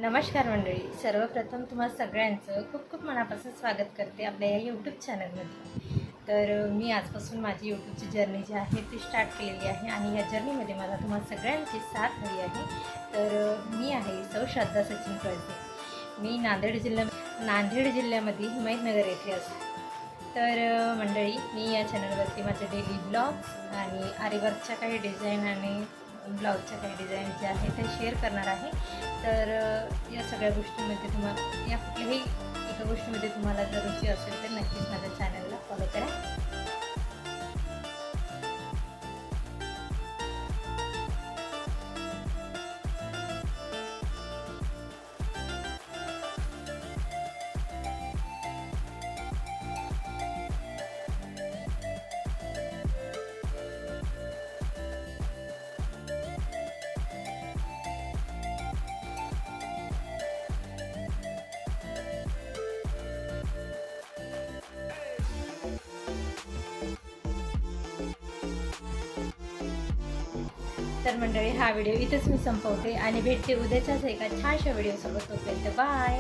नमस्कार मंडळी, सर्वप्रथम तुम्हा सगळ्यांचं खूप खूप मनापासून स्वागत करते आपल्या या यूट्यूब चॅनलमध्ये. तर मी आजपासून माझी यूट्यूबची जर्नी जी आहे ती स्टार्ट केलेली आहे आणि या जर्नीमध्ये मला तुम्हा सगळ्यांची साथ हवी आहे. तर मी आहे सौ श्रद्धा सचिन कळसे. मी नांदेड जिल्ह्यामध्ये हिमायतनगर येथे असते. तर मंडळी, मी या चॅनलवरती माझे डेली ब्लॉग्स आणि आरीवर्कच्या काही डिझाईन आणि ब्लाऊजच्या काही डिझाईन जे आहे ते शेअर करणार आहे. तर या सगळ्या गोष्टींमध्ये तुम्हाला या कुठल्याही एका गोष्टीमध्ये तुम्हाला जर रुची असेल तर नक्कीच माझ्या चॅनलला फॉलो करा. तर मंडळी, हा व्हिडिओ इथेच मी संपवते आणि भेटते उद्याच्याच एका छानशा व्हिडिओसोबत. तोपर्यंत बाय.